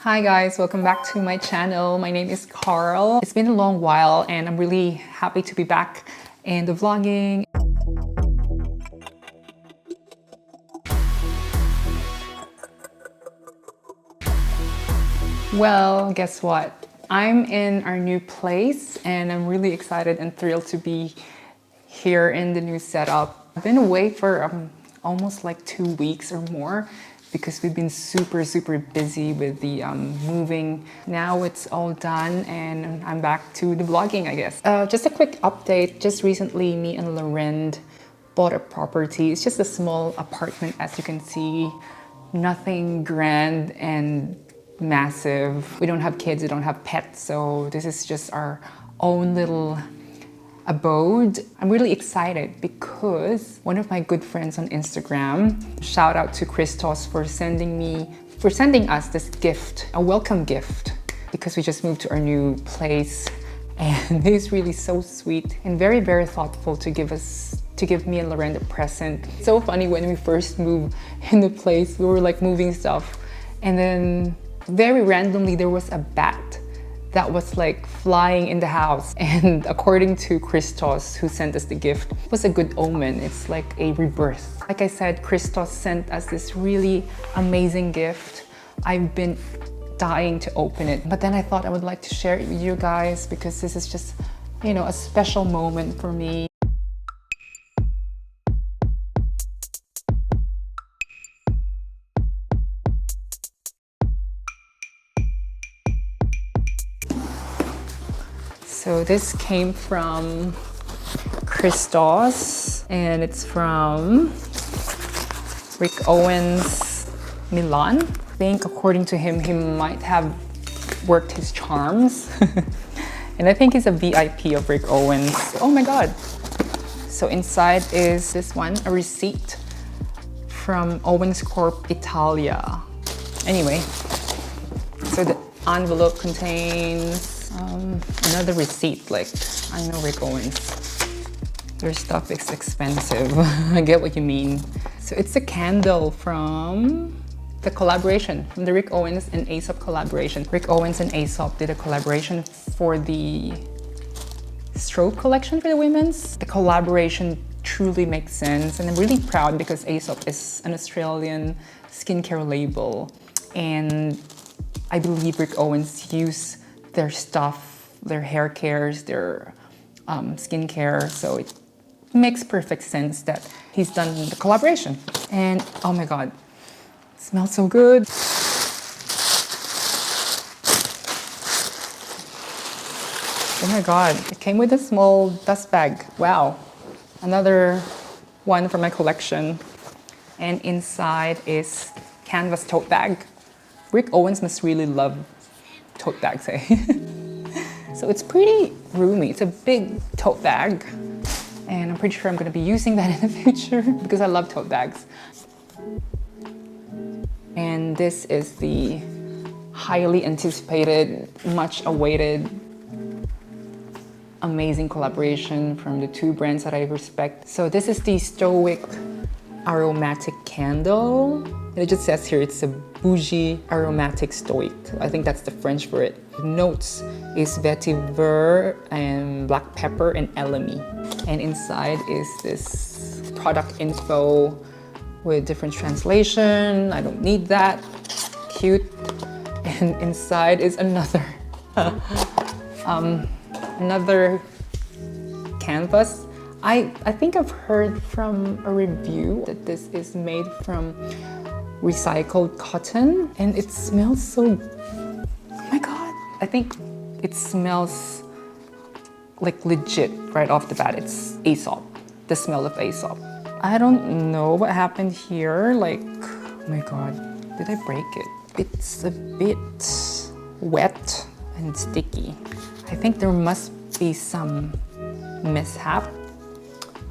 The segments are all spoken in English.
Hi guys, welcome back to my channel. My name is Carl. It's been a long while and I'm really happy to be back in the vlogging. Well, guess what? I'm in our new place and I'm really excited and thrilled to be here in the new setup. I've been away for almost like 2 weeks or more because we've been super busy with the moving. Now it's all done and I'm back to the vlogging, I guess. Just a quick update. Just recently, me and Loren bought a property. It's just a small apartment, as you can see. Nothing grand and massive. We don't have kids, we don't have pets, so this is just our own little abode. I'm really excited because one of my good friends on Instagram, shout out to Christos for sending us this gift, a welcome gift, because we just moved to our new place, and he's really so sweet and very thoughtful to give me and Loren a present. So funny, when we first moved in the place, we were like moving stuff, and then very randomly there was a bat that was like flying in the house, and according to Christos, who sent us the gift, it was a good omen. It's like a rebirth. Like I said, Christos sent us this really amazing gift. I've been dying to open it, but then I thought I would like to share it with you guys because this is just, you know, a special moment for me. So this came from Christos and it's from Rick Owens, Milan. I think according to him, he might have worked his charms. And I think he's a VIP of Rick Owens. Oh my God. So inside is this one, a receipt from Owens Corp Italia. Anyway, so the envelope contains another receipt. Like, I know Rick Owens, their stuff is expensive. I get what you mean. So it's a candle from the collaboration, from the Rick Owens and Aesop collaboration. Rick Owens and Aesop did a collaboration for the strobe collection for the women's. The collaboration truly makes sense, and I'm really proud because Aesop is an Australian skincare label, and I believe Rick Owens use their stuff, their hair cares, their skincare, so it makes perfect sense that he's done the collaboration. And oh my God, it smells so good. Oh my God, it came with a small dust bag. Wow, another one from my collection. And inside is canvas tote bag. Rick Owens must really love tote bags, eh? So it's pretty roomy. It's a big tote bag, and I'm pretty sure I'm gonna be using that in the future because I love tote bags. And this is the highly anticipated, much awaited, amazing collaboration from the two brands that I respect. So this is the Stoic aromatic candle. And it just says here it's a bougie aromatic stoic. I think that's the French for it. The notes is vetiver and black pepper and elemi. And inside is this product info with different translation. I don't need that. Cute. And inside is another another canvas. I think I've heard from a review that this is made from recycled cotton, and it smells so, oh my God. I think it smells like legit right off the bat. It's Aesop, the smell of Aesop. I don't know what happened here. Like, oh my God, did I break it? It's a bit wet and sticky. I think there must be some mishap.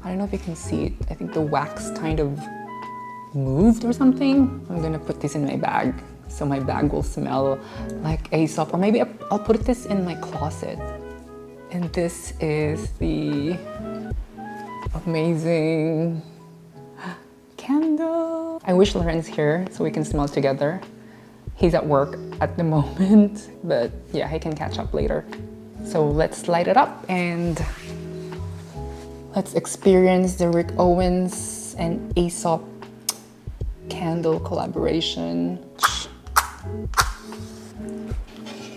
I don't know if you can see it. I think the wax kind of moved or something. I'm gonna put this in my bag so my bag will smell like Aesop, or maybe I'll put this in my closet. And this is the amazing candle. I wish Loren's here so we can smell together. He's at work at the moment, but yeah, he can catch up later. So let's light it up and let's experience the Rick Owens and Aesop candle collaboration.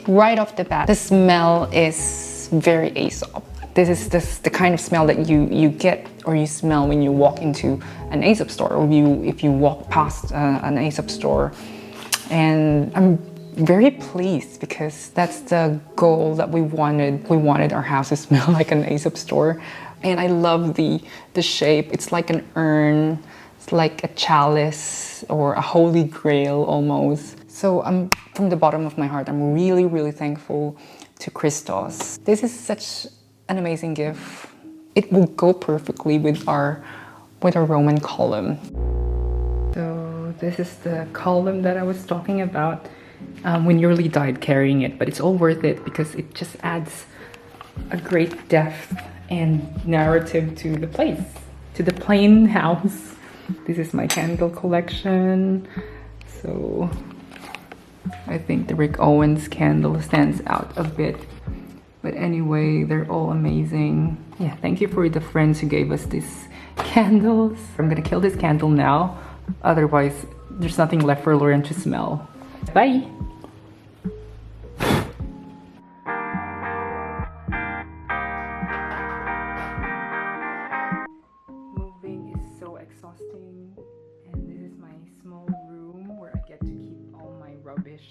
Right off the bat, the smell is very Aesop. This is the kind of smell that you get or you smell when you walk into an Aesop store, or if you walk past an Aesop store. And I'm very pleased because that's the goal that we wanted. We wanted our house to smell like an Aesop store. And I love the shape. It's like an urn. It's like a chalice or a holy grail almost. So from the bottom of my heart, I'm really, really thankful to Christos. This is such an amazing gift. It will go perfectly with our Roman column. So this is the column that I was talking about. We nearly died carrying it, but it's all worth it because it just adds a great depth and narrative to the place, to the plain house. This is my candle collection. So I think the Rick Owens candle stands out a bit. But anyway, they're all amazing. Yeah, thank you for the friends who gave us these candles. I'm gonna kill this candle now. Otherwise, there's nothing left for Lauren to smell. Bye! Moving is so exhausting. And this is my small room where I get to keep all my rubbish.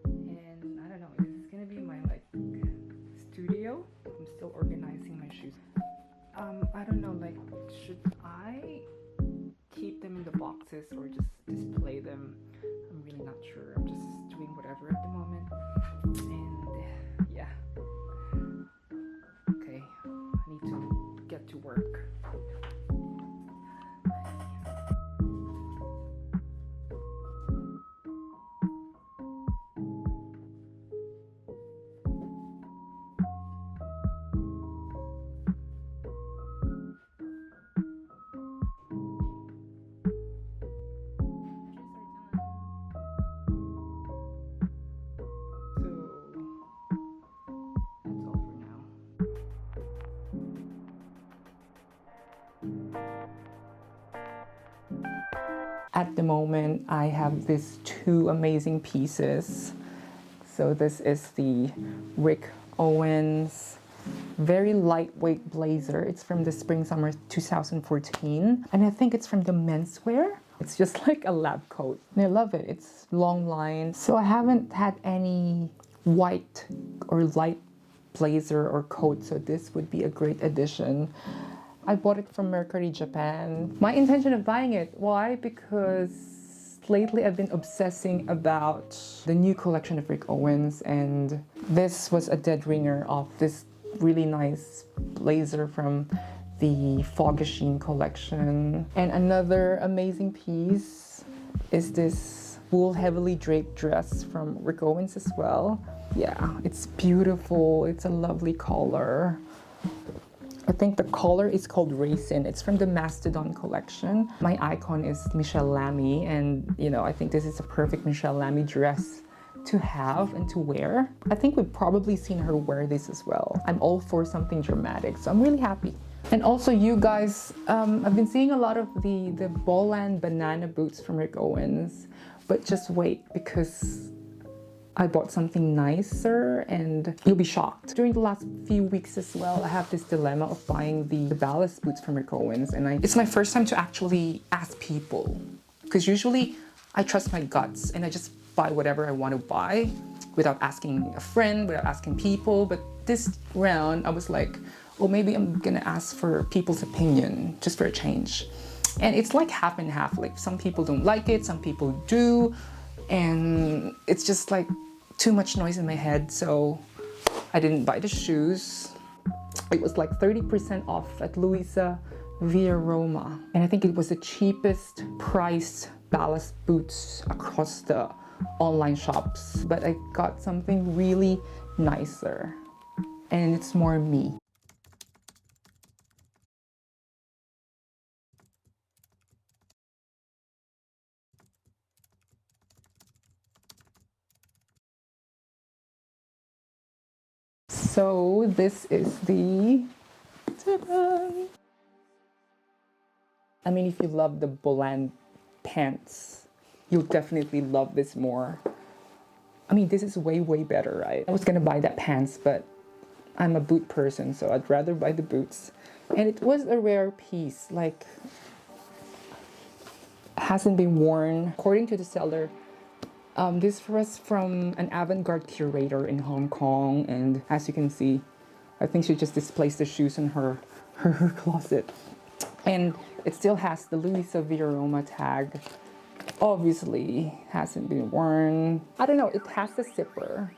And I don't know, this is gonna be my studio. I'm still organizing my shoes. I don't know, should I keep them in the boxes or just display them? I'm really not sure. I'm just doing whatever at the moment. And yeah. Okay, I need to get to work. At the moment, I have these two amazing pieces. So this is the Rick Owens very lightweight blazer. It's from the spring-summer 2014. And I think it's from the menswear. It's just like a lab coat. And I love it. It's long line. So I haven't had any white or light blazer or coat. So this would be a great addition. I bought it from Mercury, Japan. My intention of buying it, why? Because lately I've been obsessing about the new collection of Rick Owens, and this was a dead ringer of this really nice blazer from the Fogashine collection. And another amazing piece is this wool heavily draped dress from Rick Owens as well. Yeah, it's beautiful. It's a lovely color. I think the color is called Raisin. It's from the Mastodon collection. My icon is Michelle Lamy, and I think this is a perfect Michelle Lamy dress to have and to wear. I think we've probably seen her wear this as well. I'm all for something dramatic, so I'm really happy. And also you guys, I've been seeing a lot of the Boland banana boots from Rick Owens, but just wait because I bought something nicer and you'll be shocked. During the last few weeks as well, I have this dilemma of buying the ballast boots from Rick Owens, and it's my first time to actually ask people, because usually I trust my guts and I just buy whatever I want to buy without asking a friend, without asking people. But this round I was like, oh, maybe I'm gonna ask for people's opinion just for a change. And it's like half and half. Like some people don't like it, some people do, and it's just like too much noise in my head, so I didn't buy the shoes. It was like 30% off at Luisa Via Roma, and I think it was the cheapest priced ballast boots across the online shops, but I got something really nicer and it's more me. So this is the, ta-da! I mean, if you love the Boland pants, you'll definitely love this more. I mean, this is way, way better, right? I was gonna buy that pants, but I'm a boot person, so I'd rather buy the boots. And it was a rare piece, like, hasn't been worn. According to the seller, this was from an Avant Garde curator in Hong Kong, and as you can see, I think she just displaced the shoes in her closet. And it still has the Louis Aroma tag. Obviously, hasn't been worn. I don't know, it has the zipper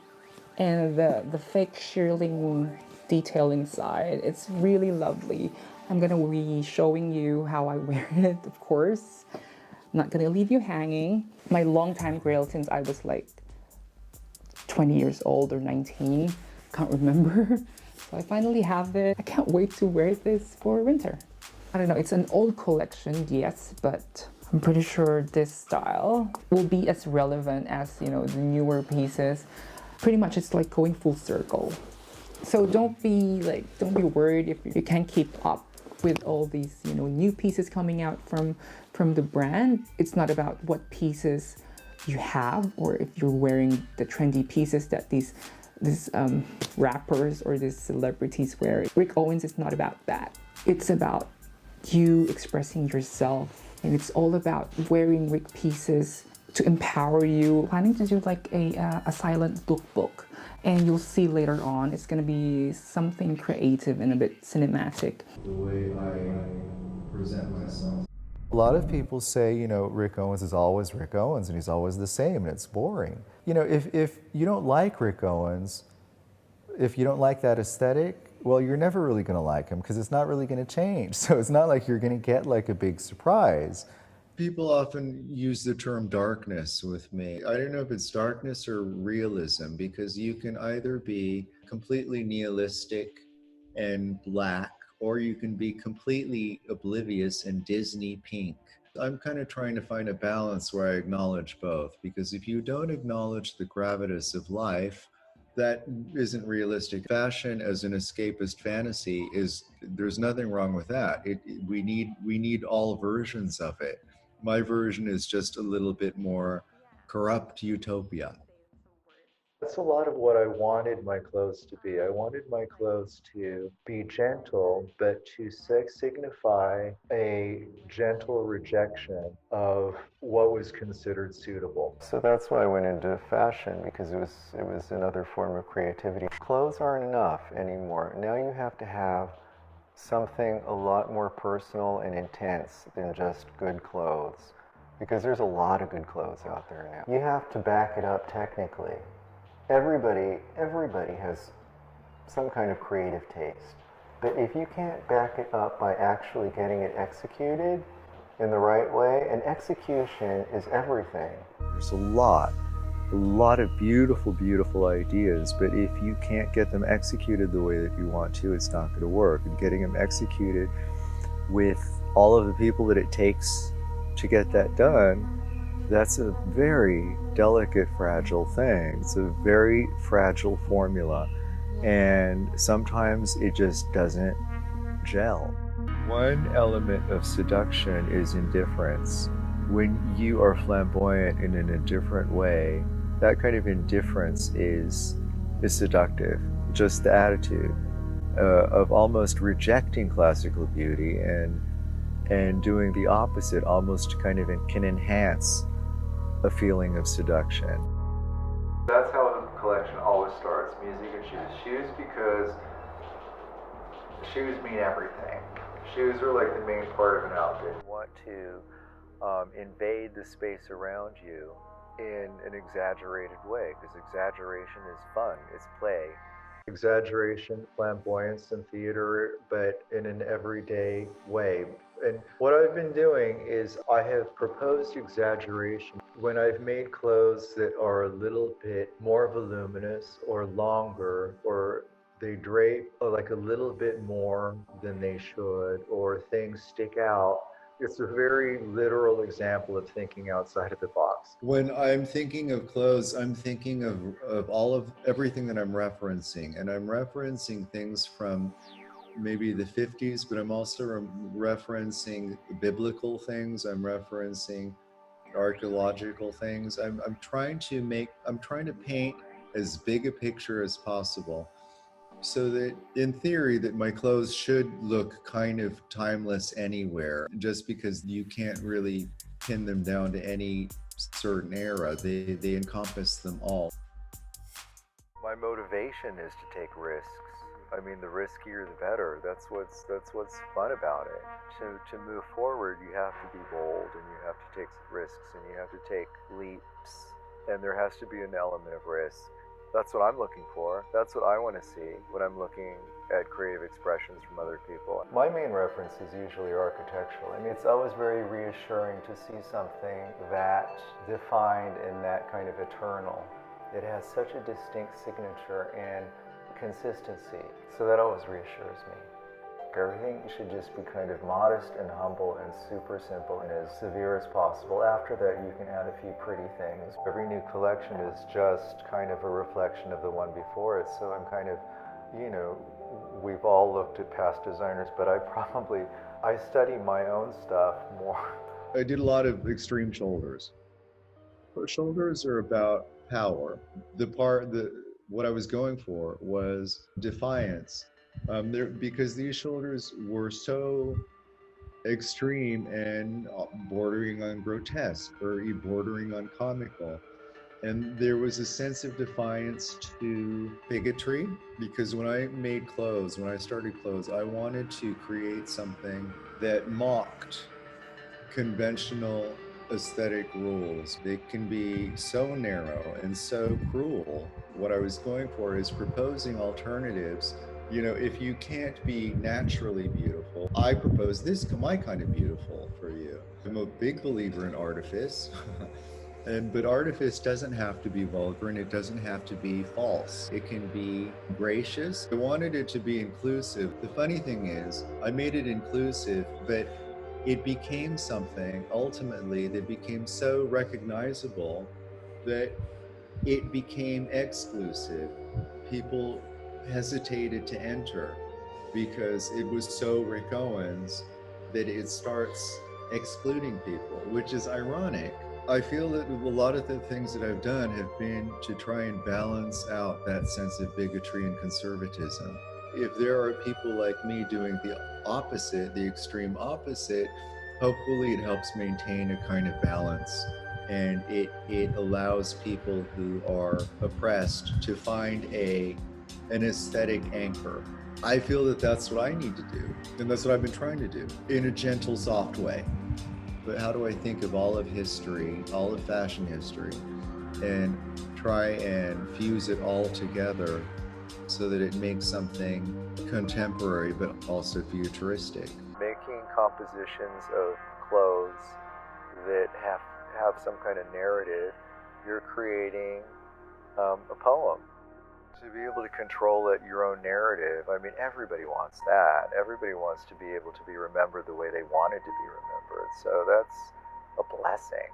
and the fake shearling detail inside. It's really lovely. I'm gonna be showing you how I wear it, of course. I'm not gonna leave you hanging. My longtime grail since I was like 20 years old or 19, can't remember. So I finally have it. I can't wait to wear this for winter. I don't know, it's an old collection, yes, but I'm pretty sure this style will be as relevant as, you know, the newer pieces. Pretty much it's like going full circle. So don't be worried if you can't keep up with all these, you know, new pieces coming out from the brand. It's not about what pieces you have or if you're wearing the trendy pieces that these rappers or these celebrities wear. Rick Owens is not about that. It's about you expressing yourself, and it's all about wearing Rick pieces to empower you. Planning to do like a silent lookbook, and you'll see later on it's gonna be something creative and a bit cinematic. The way I present myself. A lot of people say, you know, Rick Owens is always Rick Owens and he's always the same and it's boring. You know, if you don't like Rick Owens, if you don't like that aesthetic, well, you're never really going to like him because it's not really going to change. So it's not like you're going to get like a big surprise. People often use the term darkness with me. I don't know if it's darkness or realism, because you can either be completely nihilistic and black, or you can be completely oblivious and Disney pink. I'm kind of trying to find a balance where I acknowledge both, because if you don't acknowledge the gravitas of life, that isn't realistic. Fashion as an escapist fantasy there's nothing wrong with that. We need all versions of it. My version is just a little bit more corrupt utopia. That's a lot of what I wanted my clothes to be. I wanted my clothes to be gentle, but to signify a gentle rejection of what was considered suitable. So that's why I went into fashion, because it was another form of creativity. Clothes aren't enough anymore. Now you have to have something a lot more personal and intense than just good clothes, because there's a lot of good clothes out there now. You have to back it up technically. Everybody has some kind of creative taste. But if you can't back it up by actually getting it executed in the right way, and execution is everything. There's a lot of beautiful, beautiful ideas, but if you can't get them executed the way that you want to, it's not going to work. And getting them executed with all of the people that it takes to get that done, that's a very delicate, fragile thing. It's a very fragile formula, and sometimes it just doesn't gel. One element of seduction is indifference. When you are flamboyant in an indifferent way, that kind of indifference is seductive. Just the attitude of almost rejecting classical beauty and doing the opposite almost kind of can enhance a feeling of seduction. That's how the collection always starts, music and shoes. Shoes, because shoes mean everything. Shoes are like the main part of an outfit. You want to invade the space around you in an exaggerated way, because exaggeration is fun, it's play. Exaggeration, flamboyance in theater, but in an everyday way. And what I've been doing is I have proposed exaggeration when I've made clothes that are a little bit more voluminous or longer, or they drape like a little bit more than they should, or things stick out It's a very literal example of thinking outside of the box. When I'm thinking of clothes, I'm thinking of all of everything that I'm referencing. And I'm referencing things from maybe the 50s, but I'm also referencing biblical things. I'm referencing archaeological things. I'm trying to paint as big a picture as possible, so that in theory that my clothes should look kind of timeless anywhere, just because you can't really pin them down to any certain era. They encompass them all. My motivation is to take risks. I mean, the riskier the better. That's what's fun about it. To move forward, you have to be bold, and you have to take risks, and you have to take leaps, and there has to be an element of risk. That's what I'm looking for. That's what I want to see when I'm looking at creative expressions from other people. My main reference is usually architectural. I mean, it's always very reassuring to see something that defined and that kind of eternal. It has such a distinct signature and consistency, so that always reassures me. Everything should just be kind of modest and humble and super simple and as severe as possible. After that, you can add a few pretty things. Every new collection is just kind of a reflection of the one before it, so I'm kind of, we've all looked at past designers, but I study my own stuff more. I did a lot of extreme shoulders. Shoulders are about power. What I was going for was defiance. Because these shoulders were so extreme and bordering on grotesque or bordering on comical. And there was a sense of defiance to bigotry, because when I started clothes, I wanted to create something that mocked conventional aesthetic rules. They can be so narrow and so cruel. What I was going for is proposing alternatives. If you can't be naturally beautiful, I propose my kind of beautiful for you. I'm a big believer in artifice. But artifice doesn't have to be vulgar, and it doesn't have to be false. It can be gracious. I wanted it to be inclusive. The funny thing is, I made it inclusive, but it became something ultimately that became so recognizable that it became exclusive. People hesitated to enter because it was so Rick Owens that it starts excluding people, which is ironic. I feel that a lot of the things that I've done have been to try and balance out that sense of bigotry and conservatism. If there are people like me doing the opposite, the extreme opposite, hopefully it helps maintain a kind of balance, and it allows people who are oppressed to find an aesthetic anchor. I feel that that's what I need to do, and that's what I've been trying to do in a gentle, soft way. But how do I think of all of history, all of fashion history, and try and fuse it all together so that it makes something contemporary but also futuristic? Making compositions of clothes that have some kind of narrative, you're creating a poem. To be able to control your own narrative, I mean, everybody wants that. Everybody wants to be able to be remembered the way they wanted to be remembered. So that's a blessing.